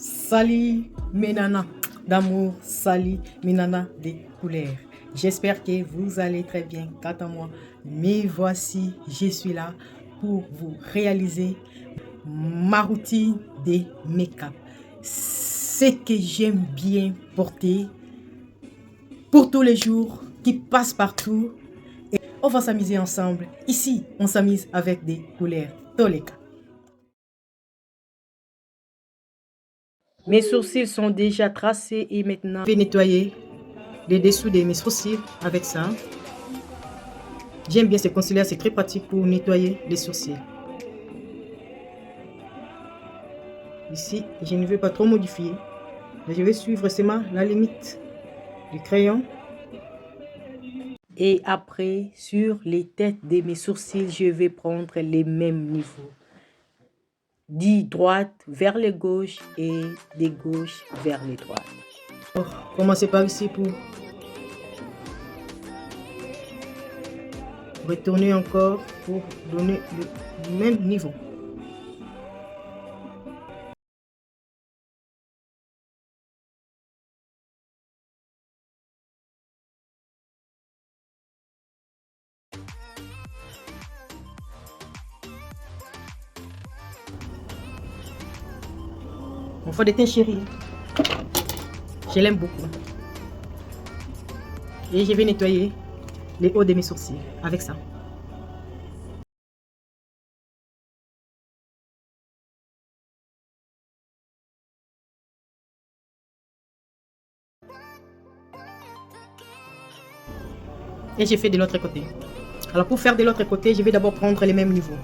Salut mes nanas d'amour, salut mes nanas des couleurs. J'espère que vous allez très bien. Quant à moi, me voici, je suis là pour vous réaliser ma routine de make-up. Ce que j'aime bien porter pour tous les jours, qui passe partout. Et on va s'amuser ensemble. Ici, on s'amuse avec des couleurs. Toleka. Mes sourcils sont déjà tracés et maintenant je vais nettoyer les dessous de mes sourcils avec ça. J'aime bien ce concealer, c'est très pratique pour nettoyer les sourcils. Ici, je ne veux pas trop modifier. Je vais suivre seulement la limite du crayon. Et après, sur les têtes de mes sourcils, je vais prendre les mêmes niveaux. De droite vers les gauches et de gauche vers les droites. Alors, commencez par ici pour retourner encore pour donner le même niveau. Mon fond de teint chéri, je l'aime beaucoup. Et je vais nettoyer les hauts de mes sourcils avec ça. Et j'ai fait de l'autre côté. Alors pour faire de l'autre côté, je vais d'abord prendre les mêmes niveaux.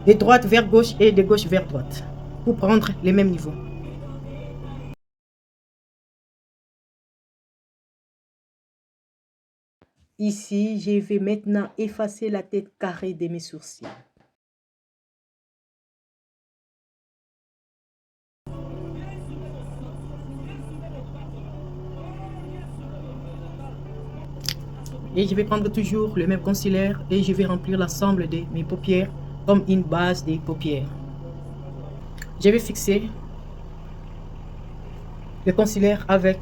De droite vers gauche et de gauche vers droite. Pour prendre les mêmes niveaux. Ici, je vais maintenant effacer la tête carrée de mes sourcils. Et je vais prendre toujours le même concealer et je vais remplir l'ensemble de mes paupières comme une base des paupières. Je vais fixer le concealer avec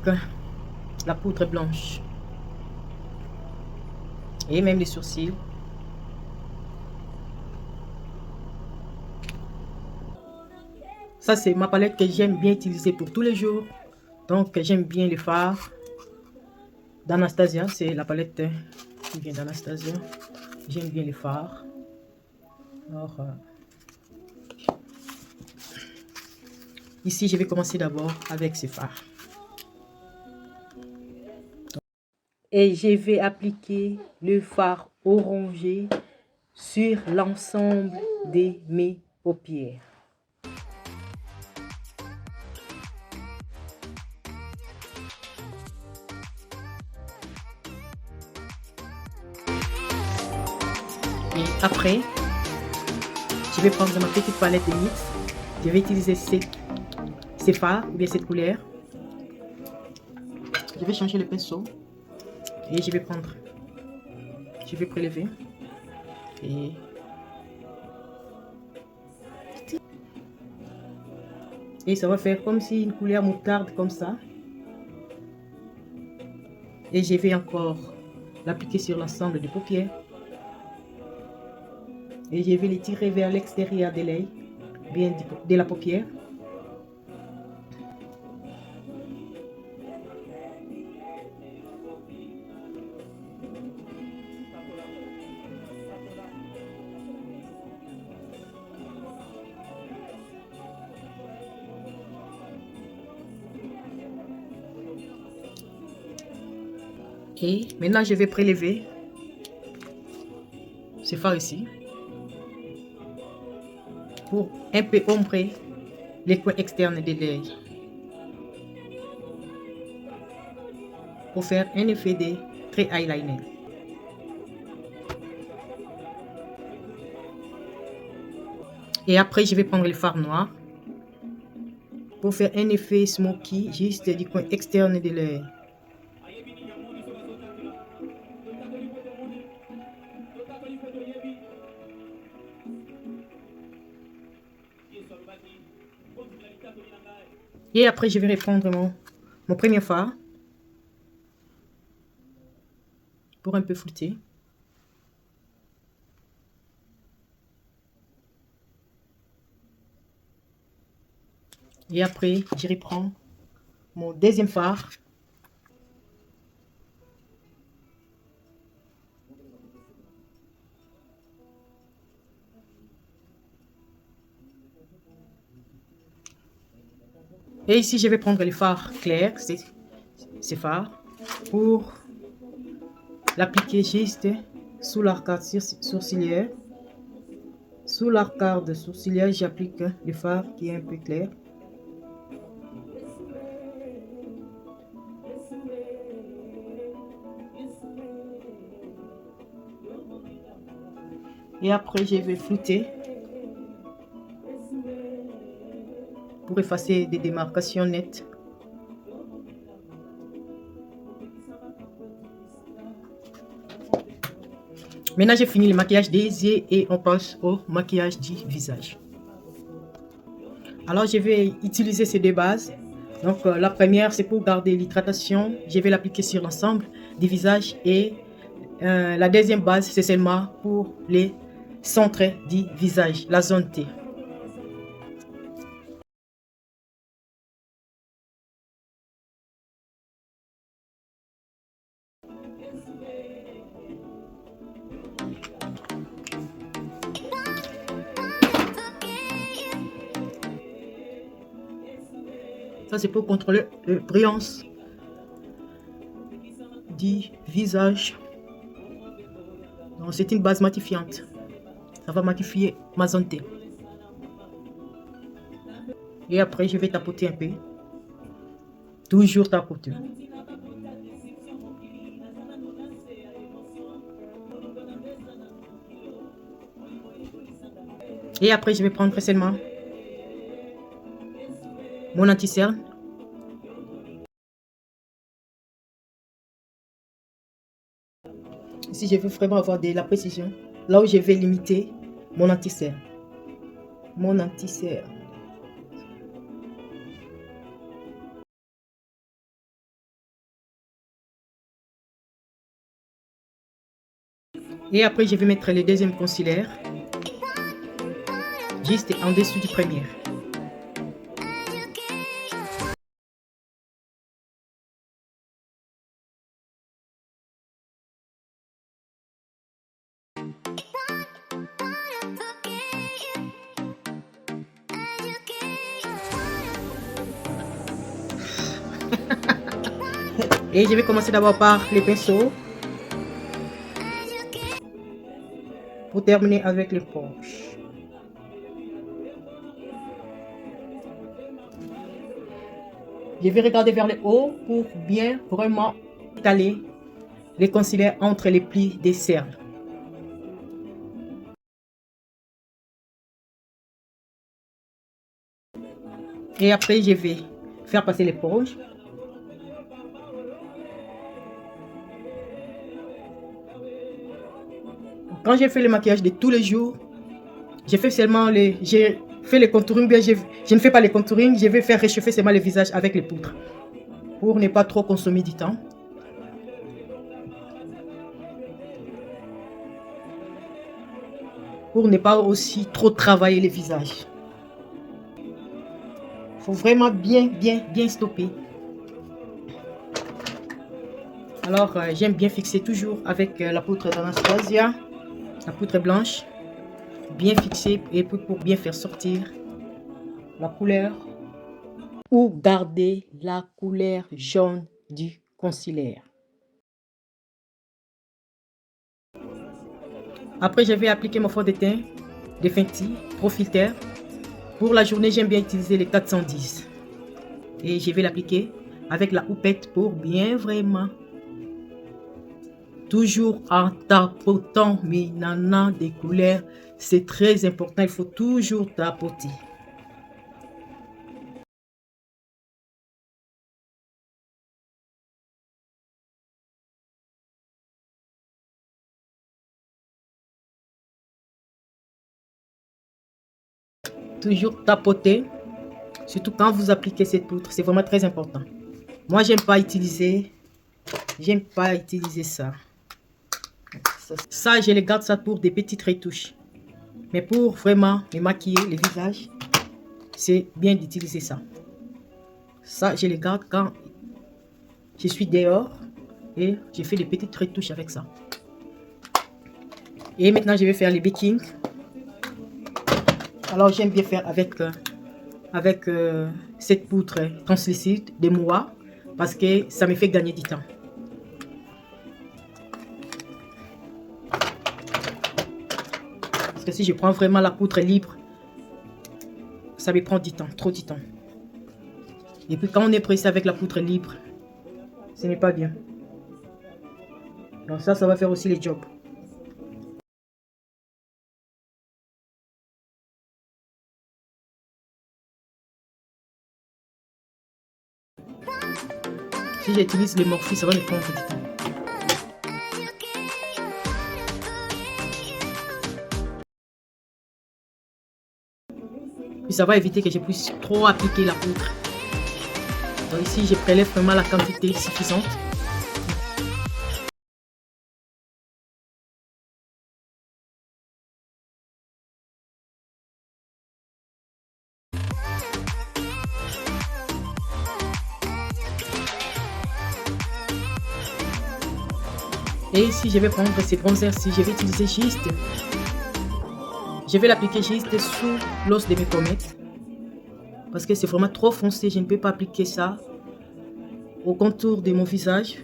la poudre blanche. Et même les sourcils. Ça, c'est ma palette que j'aime bien utiliser pour tous les jours. Donc, j'aime bien les fards d'Anastasia. C'est la palette qui vient d'Anastasia. J'aime bien les fards. Alors, ici, je vais commencer d'abord avec ces fards. Et je vais appliquer le fard orangé sur l'ensemble de mes paupières. Et après, je vais prendre ma petite palette de NYX. Je vais utiliser ces fards ou bien cette couleur. Je vais changer le pinceau. Et je vais prendre, je vais prélever et ça va faire comme si une couleur moutarde comme ça. Et je vais encore l'appliquer sur l'ensemble des paupières. Et je vais les tirer vers l'extérieur de l'œil, bien de la paupière. Et maintenant, je vais prélever ce fard ici pour un peu ombrer les coins externes de l'œil. Pour faire un effet de trait eyeliner. Et après, je vais prendre le fard noir pour faire un effet smoky juste du coin externe de l'œil. Et après, je vais reprendre mon premier fard pour un peu flouter. Et après, je reprends mon deuxième fard. Et ici, je vais prendre les fards clairs, ces fards, pour l'appliquer juste sous l'arcade sourcilière. Sous l'arcade sourcilière, j'applique le fard qui est un peu clair. Et après, je vais flouter pour effacer des démarcations nettes. Maintenant, j'ai fini le maquillage des yeux et on passe au maquillage du visage. Alors, je vais utiliser ces deux bases. Donc, la première, c'est pour garder l'hydratation. Je vais l'appliquer sur l'ensemble du visage. Et la deuxième base, c'est seulement pour les centres du visage, la zone T. Ça, c'est pour contrôler la brillance du visage. Donc, c'est une base matifiante. Ça va matifier ma zone T. Et après, je vais tapoter un peu. Toujours tapoter. Et après, je vais prendre seulement mon anti-cerne. Si je veux vraiment avoir de la précision, là où je vais limiter mon anti-cerne. Mon anti-cerne. Et après, je vais mettre le deuxième concealer juste en dessous du premier. Et je vais commencer d'abord par les pinceaux pour terminer avec les poches. Je vais regarder vers le haut pour bien vraiment étaler les concealers entre les plis des cercles. Et après, je vais faire passer les poches. Quand j'ai fait le maquillage de tous les jours, j'ai fait les contouring, bien je ne fais pas les contouring, je vais faire réchauffer seulement le visage avec les poudres pour ne pas trop consommer du temps. Pour ne pas aussi trop travailler le visage. Il faut vraiment bien stopper. Alors, j'aime bien fixer toujours avec la poudre d'Anastasia, la poudre blanche. Bien fixer et pour bien faire sortir la couleur ou garder la couleur jaune du concealer. Après, je vais appliquer mon fond de teint de Fenty Pro Filter. Pour la journée, j'aime bien utiliser les 410. Et je vais l'appliquer avec la houppette pour bien vraiment toujours en tapotant mes nanas des couleurs. C'est très important, il faut toujours tapoter. Toujours tapoter, surtout quand vous appliquez cette poudre, c'est vraiment très important. Moi, j'aime pas utiliser ça. Ça, je les garde ça pour des petites retouches. Mais pour vraiment me maquiller le visage, c'est bien d'utiliser ça. Ça, je les garde quand je suis dehors et je fais des petites retouches avec ça. Et maintenant, je vais faire les baking. Alors, j'aime bien faire avec cette poudre translucide de Moa parce que ça me fait gagner du temps. Parce que si je prends vraiment la poudre libre, ça me prend du temps, trop du temps. Et puis quand on est pressé avec la poudre libre, ce n'est pas bien. Donc ça va faire aussi le job. Si j'utilise les Morphe, ça va me prendre du temps. Puis ça va éviter que je puisse trop appliquer la poudre. Donc ici, je prélève vraiment la quantité suffisante. Et si je vais prendre ces bronzers, si je vais utiliser juste, je vais l'appliquer juste sous l'os de mes pommettes. Parce que c'est vraiment trop foncé, je ne peux pas appliquer ça au contour de mon visage.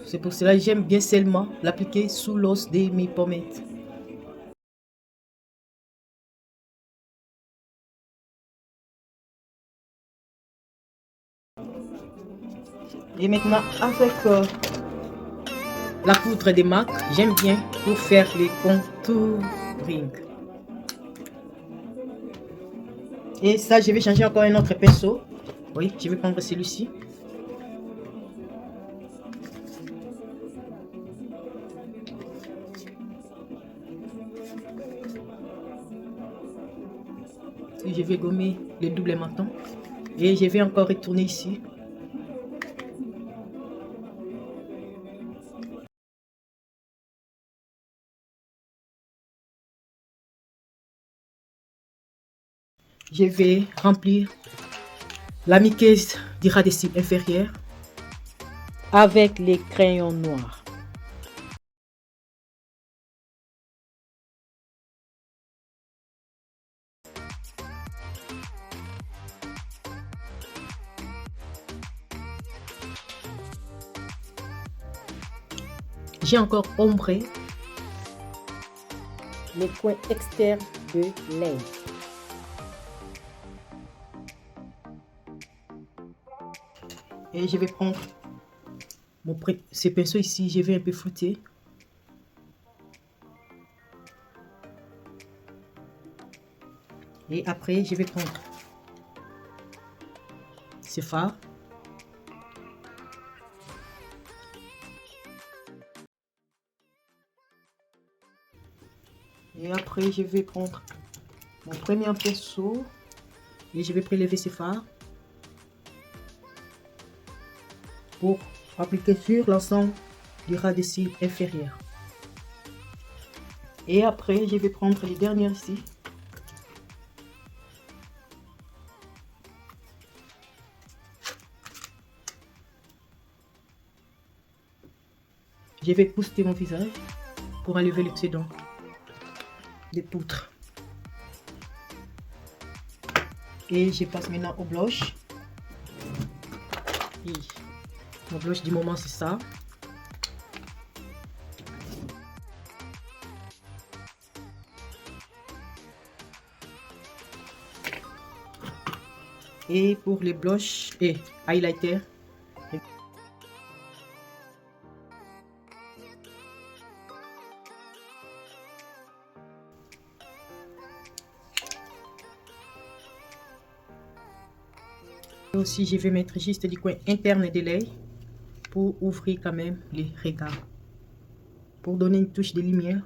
C'est pour cela que j'aime bien seulement l'appliquer sous l'os de mes pommettes. Et maintenant, avec la poudre de MAC, j'aime bien pour faire les contouring. Et ça, je vais changer encore un autre pinceau. Oui, je vais prendre celui-ci. Et je vais gommer le double menton. Et je vais encore retourner ici. Je vais remplir la muqueuse du ras des cils inférieur avec les crayons noirs. J'ai encore ombré les coins externes de l'œil. Et je vais prendre ce pinceau ici, je vais un peu flouter. Et après, je vais prendre ce fard. Et après, je vais prendre mon premier pinceau et je vais prélever ce fard pour appliquer sur l'ensemble du ras des cils inférieur. Et après, je vais prendre les dernières ici. Je vais booster mon visage pour enlever l'excédent de poudre. Et je passe maintenant au blush. Et mon blush du moment, c'est ça. Et pour les blushs et highlighters, aussi, je vais mettre juste du coin interne de l'œil pour ouvrir quand même les regards. Pour donner une touche de lumière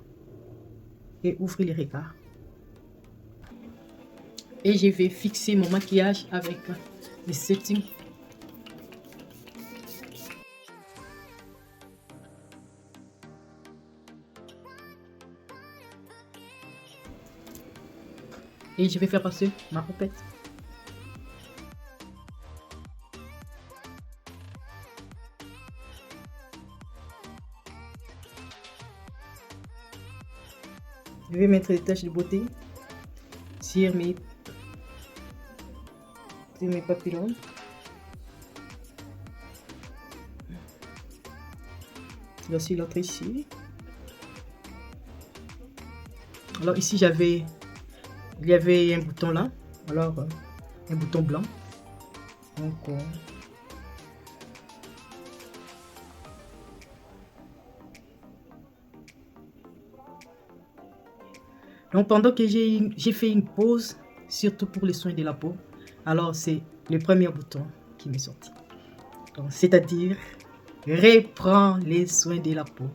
et ouvrir les regards. Et je vais fixer mon maquillage avec le setting. Et je vais faire passer ma houppette. Je vais mettre des taches de beauté sur mes papillons. Il y a aussi l'autre ici. Alors ici il y avait un bouton là, alors un bouton blanc. Donc pendant que j'ai fait une pause, surtout pour les soins de la peau, alors c'est le premier bouton qui m'est sorti. C'est-à-dire, reprends les soins de la peau.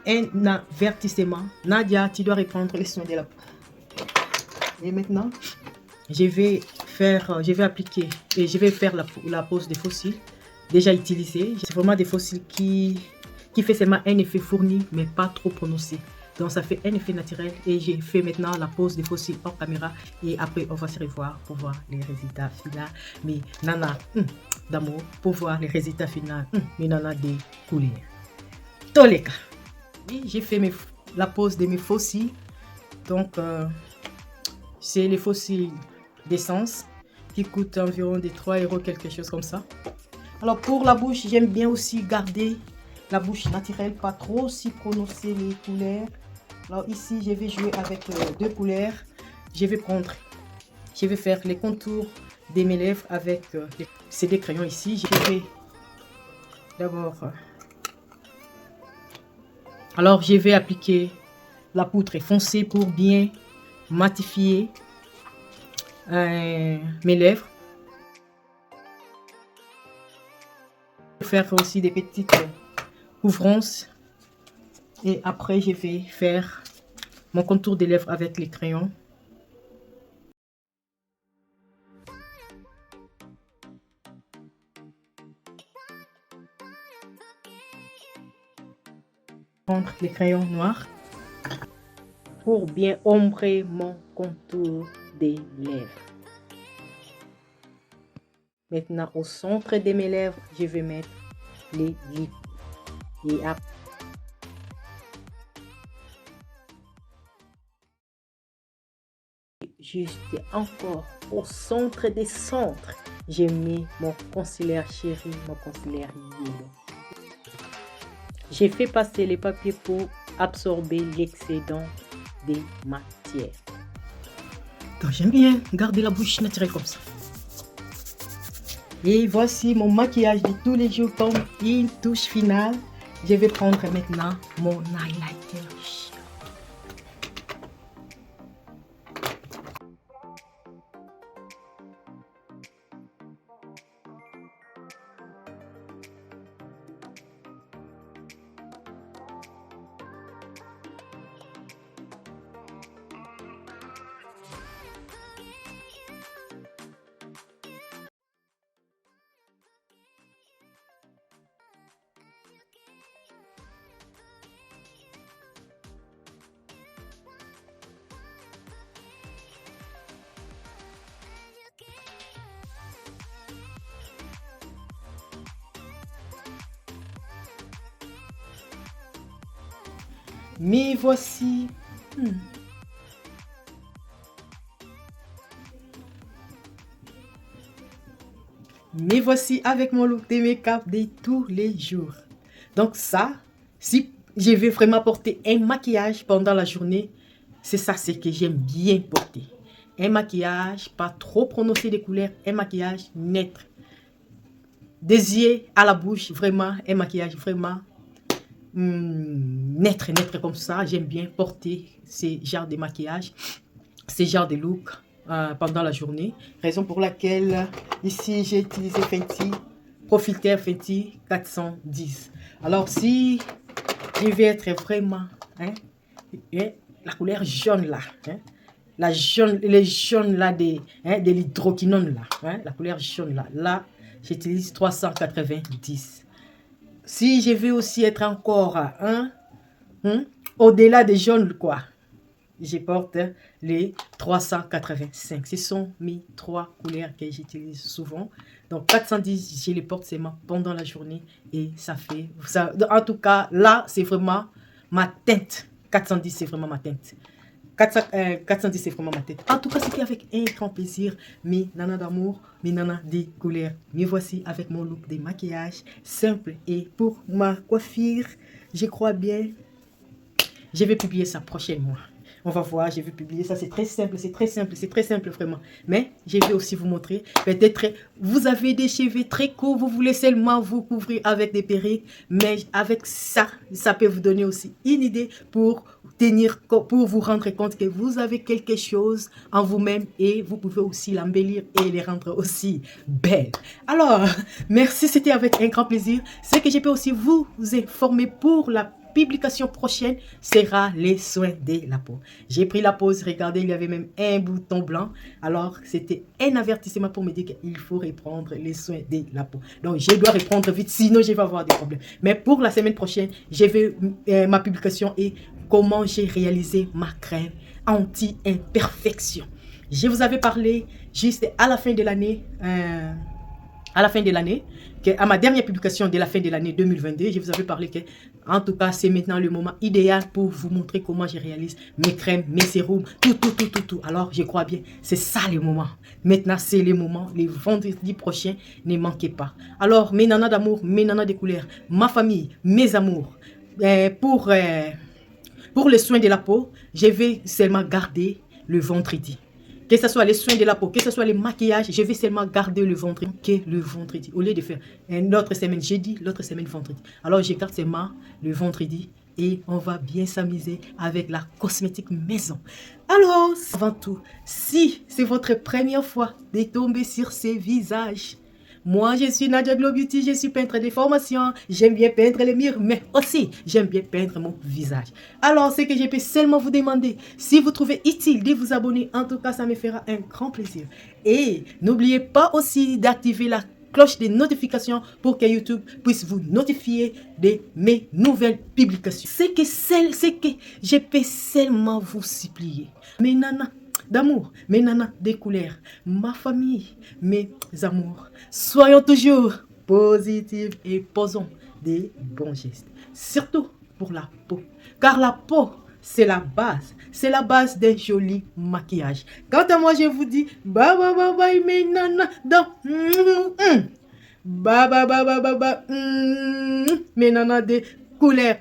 Un avertissement, Nadia, tu dois reprendre les soins de la peau. Et maintenant, je vais appliquer et je vais faire la pose des fossiles déjà utilisés. C'est vraiment des fossiles qui fait seulement un effet fourni, mais pas trop prononcé. Donc ça fait un effet naturel et j'ai fait maintenant la pose des fossiles hors caméra et après on va se revoir pour voir les résultats finaux. Mais nana d'amour pour voir les résultats finaux. Mais nana des couleurs. Tous les cas. Oui, j'ai fait la pose de mes fossiles. Donc c'est les fossiles d'essence qui coûtent environ de 3 € quelque chose comme ça. Alors pour la bouche, j'aime bien aussi garder la bouche naturelle, pas trop si prononcer les couleurs. Alors ici, je vais jouer avec deux couleurs. Je vais faire les contours de mes lèvres avec ces deux crayons ici. Je vais d'abord... alors je vais appliquer la poudre foncée pour bien matifier mes lèvres. Je vais faire aussi des petites couvrances. Et après, je vais faire mon contour des lèvres avec les crayons. Prendre les crayons noirs pour bien ombrer mon contour des lèvres. Maintenant, au centre de mes lèvres, je vais mettre les lips. Et après, juste encore au centre des centres, j'ai mis mon concealer chéri, mon concealer yellow. J'ai fait passer les papiers pour absorber l'excédent des matières. Donc j'aime bien garder la bouche naturelle comme ça. Et voici mon maquillage de tous les jours comme une touche finale. Je vais prendre maintenant mon highlighter. Me voici. Me voici avec mon look de make-up de tous les jours. Donc ça, si je veux vraiment porter un maquillage pendant la journée, c'est ça, c'est que j'aime bien porter. Un maquillage, pas trop prononcé de couleurs, un maquillage neutre. Des yeux à la bouche, vraiment, un maquillage vraiment neutre comme ça. J'aime bien porter ce genre de maquillage, ce genre de look pendant la journée. Raison pour laquelle ici j'ai utilisé Fenty Profiter Fenty 410. Alors si je vais être vraiment la couleur jaune là, la jaune, les jaunes là de l'hydroquinone là, la couleur jaune là, j'utilise 390. Si je veux aussi être encore au-delà des jaunes quoi, je porte les 385. Ce sont mes 3 couleurs que j'utilise souvent. Donc 410, je les porte seulement pendant la journée et ça fait ça. En tout cas, là, c'est vraiment ma teinte. 410, c'est vraiment ma teinte. 410, c'est vraiment ma tête. En tout cas, c'était avec un grand plaisir. Mes nanas d'amour, mes nanas des couleurs. Me voici avec mon look de maquillage simple. Et pour ma coiffure, je crois bien, je vais publier ça prochainement. On va voir, je vais publier ça. C'est très simple, c'est très simple, c'est très simple vraiment. Mais je vais aussi vous montrer. Peut-être vous avez des cheveux très courts, vous voulez seulement vous couvrir avec des perruques. Mais avec ça, ça peut vous donner aussi une idée pour vous rendre compte que vous avez quelque chose en vous-même et vous pouvez aussi l'embellir et les rendre aussi belles. Alors, merci, c'était avec un grand plaisir. Ce que je peux aussi vous informer pour la publication prochaine sera les soins de la peau. J'ai pris la pause, regardez, il y avait même un bouton blanc. Alors, c'était un avertissement pour me dire qu'il faut reprendre les soins de la peau. Donc, je dois reprendre vite, sinon je vais avoir des problèmes. Mais pour la semaine prochaine, je vais ma publication et comment j'ai réalisé ma crème anti-imperfection. Je vous avais parlé juste à la fin de l'année, à ma dernière publication de la fin de l'année 2022, je vous avais parlé que, en tout cas, c'est maintenant le moment idéal pour vous montrer comment je réalise mes crèmes, mes sérums, tout. Alors, je crois bien, c'est ça le moment. Maintenant, c'est le moment. Les vendredis prochains, ne manquez pas. Alors, mes nanas d'amour, mes nanas de couleur, ma famille, mes amours, pour les soins de la peau, je vais seulement garder le vendredi. Que ce soit les soins de la peau, que ce soit les maquillages, je vais seulement garder le vendredi que le vendredi. Au lieu de faire une autre semaine jeudi, l'autre semaine vendredi. Alors, je garde seulement le vendredi et on va bien s'amuser avec la cosmétique maison. Alors, avant tout, si c'est votre première fois de tomber sur ces visages, moi, je suis Nadia Glow Beauty, je suis peintre de formation. J'aime bien peindre les murs, mais aussi, j'aime bien peindre mon visage. Alors, ce que je peux seulement vous demander, si vous trouvez utile de vous abonner, en tout cas, ça me fera un grand plaisir. Et n'oubliez pas aussi d'activer la cloche de notification pour que YouTube puisse vous notifier de mes nouvelles publications. C'est que je peux seulement vous supplier. Mes nanas d'amour, mes nanas des couleurs, ma famille, mes amours. Soyons toujours positifs et posons des bons gestes. Surtout pour la peau. Car la peau, c'est la base. C'est la base d'un joli maquillage. Quant à moi, je vous dis bye bye bye bye mes nanas bye bye bye bye bye bye mes nanas des couleurs.